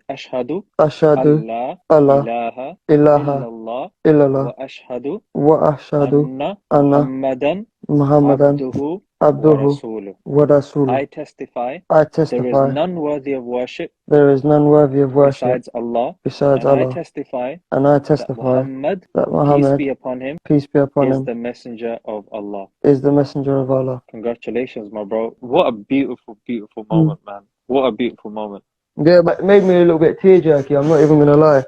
ashhadu أشهد alla ألا ilaha إله illallah إلا wa الله ashhadu وأشهد anna أن Muhammadan محمدا abduhu wa عبده rasuluh. ورسوله. I testify I there is testify none worthy of worship there is none worthy of worship besides Allah, besides and I Allah, testify and I that testify Muhammad, that peace Muhammad, be upon him, peace be upon is him, the messenger of Allah. is the messenger of Allah. Congratulations, my bro. What a beautiful, beautiful Mm. moment, man. What a beautiful moment. Yeah, but it made me a little bit tear-jerky, I'm not even going to lie.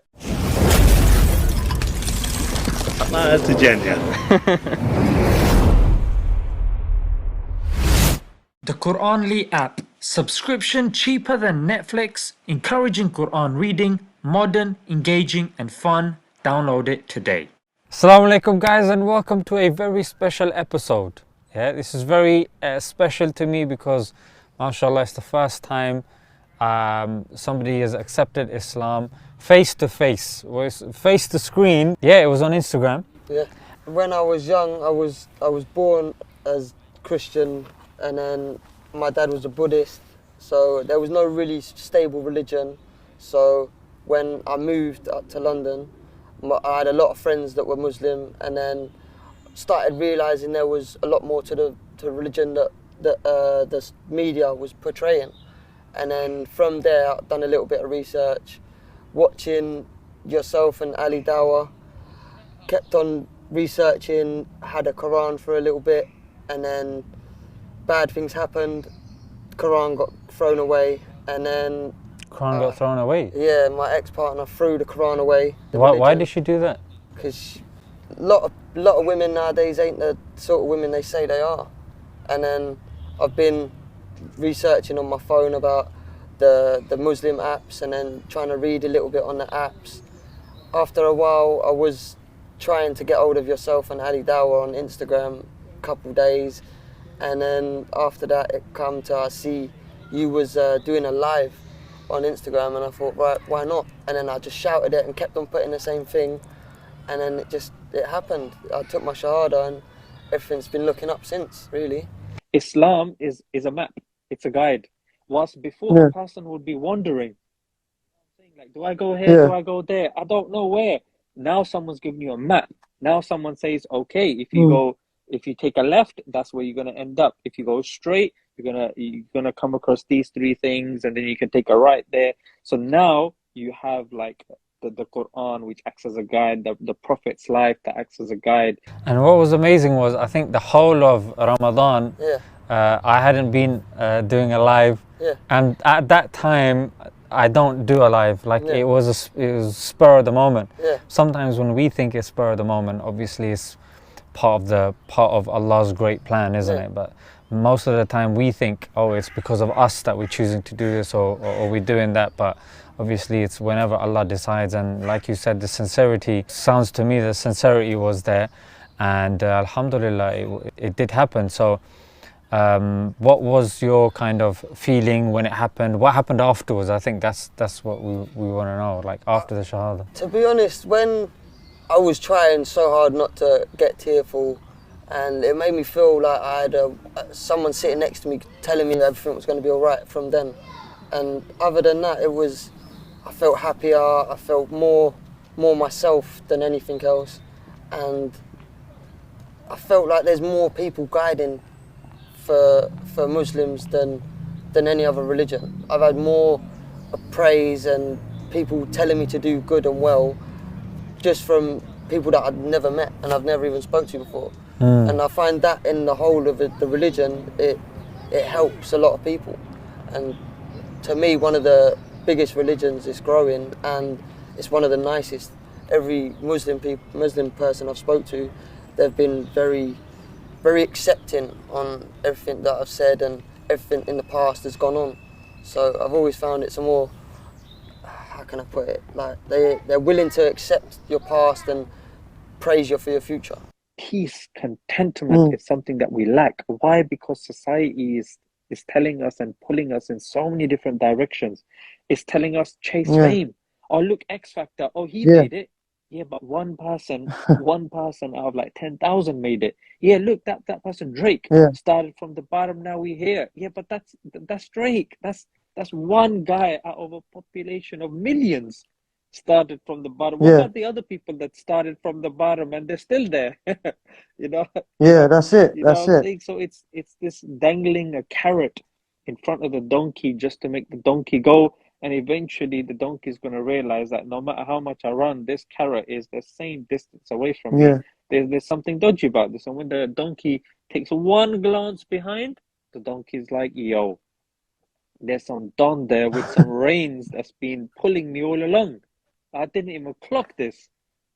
That's a jannah. The Quranly app. Subscription cheaper than Netflix, encouraging Quran reading, modern, engaging and fun. Download it today. Assalamu alaikum guys, and welcome to a very special episode. Yeah, this is very special to me because mashallah it's the first time somebody has accepted Islam face to face, face to screen. Yeah, it was on Instagram. Yeah. When I was young, I was born as Christian, and then my dad was a Buddhist, so there was no really stable religion. So when I moved up to London, I had a lot of friends that were Muslim, and then started realising there was a lot more to the religion that the media was portraying. And then from there, I've done a little bit of research, watching yourself and Ali Dawah, kept on researching, had a Quran for a little bit, and then bad things happened. Quran got thrown away, and then Quran got thrown away. yeah, my ex-partner threw the Quran away. Why did she do that? Because a lot of women nowadays ain't the sort of women they say they are. And then I've been researching on my phone about the Muslim apps, and then trying to read a little bit on the apps. After a while, I was trying to get hold of yourself and Ali Dawah on Instagram a couple days, and then after that it come to I see you was doing a live on Instagram, and I thought, right, why not? And then I just shouted it and kept on putting the same thing, and then it happened. I took my shahadah, and everything's been looking up since, really. Islam is a map. It's a guide. Whilst before a person would be wandering, saying like, do I go here? Do I go there? I don't know where. Now someone's giving you a map. Now someone says, okay, if you take a left, that's where you're gonna end up. If you go straight, you're gonna come across these three things, and then you can take a right there. So now you have like the Quran, which acts as a guide, the Prophet's life that acts as a guide. And what was amazing was, I think the whole of Ramadan, I hadn't been doing a live, and at that time I don't do a live. Like it was spur of the moment. Sometimes when we think it's spur of the moment, obviously it's part of Allah's great plan, isn't it? But most of the time we think, oh, it's because of us that we're choosing to do this, or we're doing that. But obviously it's whenever Allah decides. And like you said, the sincerity, sounds to me the sincerity was there, and alhamdulillah it did happen. So what was your kind of feeling when it happened? What happened afterwards? I think that's what we want to know, like after the shahada. To be honest, when I was trying so hard not to get tearful, and it made me feel like I had someone sitting next to me telling me that everything was going to be all right from then. And other than that, I felt happier, I felt more myself than anything else, and I felt like there's more people guiding for Muslims than any other religion. I've had more praise and people telling me to do good and well, just from people that I'd never met and I've never even spoke to before. And I find that in the whole of the religion, it helps a lot of people. And to me, one of the biggest religions is growing, and it's one of the nicest. Every Muslim person I've spoke to, they've been very, very accepting on everything that I've said, and everything in the past has gone on. So I've always found it's a more, how can I put it, like they're willing to accept your past and praise you for your future. Peace, contentment is something that we lack. Why? Because society is telling us and pulling us in so many different directions. It's telling us chase fame. Oh, look, X Factor. Oh, he made it. Yeah, but one person out of like 10,000 made it. Yeah, look, that person, Drake, started from the bottom. Now we're here. Yeah, but that's Drake. That's That's one guy out of a population of millions started from the bottom. What about the other people that started from the bottom and they're still there? You know? Yeah, that's it. You know That's what I'm it. saying? So it's this dangling a carrot in front of the donkey just to make the donkey go. And eventually the donkey is going to realize that no matter how much I run, this carrot is the same distance away from me. Yeah. There's something dodgy about this. And when the donkey takes one glance behind, the donkey's like, yo, there's some don there with some reins that's been pulling me all along. I didn't even clock this.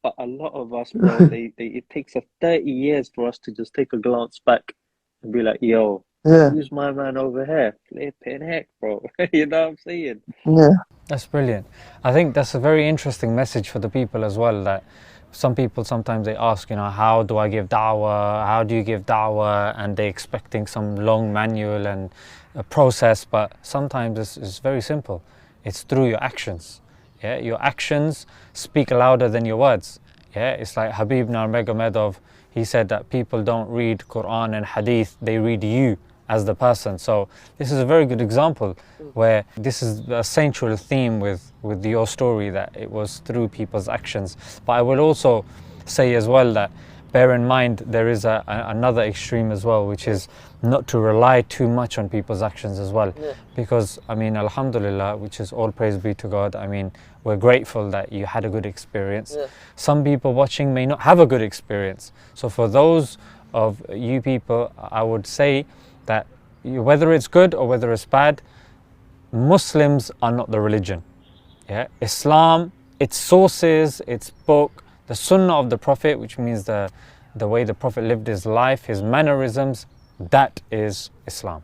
But a lot of us, bro, it takes us 30 years for us to just take a glance back and be like, yo, Yeah. who's my man over here? Flipping heck, bro. You know what I'm saying? Yeah. That's brilliant. I think that's a very interesting message for the people as well, that some people sometimes they ask, you know, how do I give da'wah? How do you give da'wah? And they're expecting some long manual and a process, but sometimes it's very simple. It's through your actions. Yeah, your actions speak louder than your words. Yeah, it's like Habib Nurmagomedov, he said that people don't read Quran and Hadith, they read you as the person. So this is a very good example where this is a central theme with your story, that it was through people's actions. But I will also say as well that bear in mind there is another extreme as well, which is not to rely too much on people's actions as well. Yeah. Because I mean, alhamdulillah, which is all praise be to God, I mean, we're grateful that you had a good experience. Yeah. Some people watching may not have a good experience. So for those of you people, I would say that whether it's good or whether it's bad, Muslims are not the religion. Yeah, Islam, its sources, its book, the Sunnah of the Prophet, which means the way the Prophet lived his life, his mannerisms, that is Islam.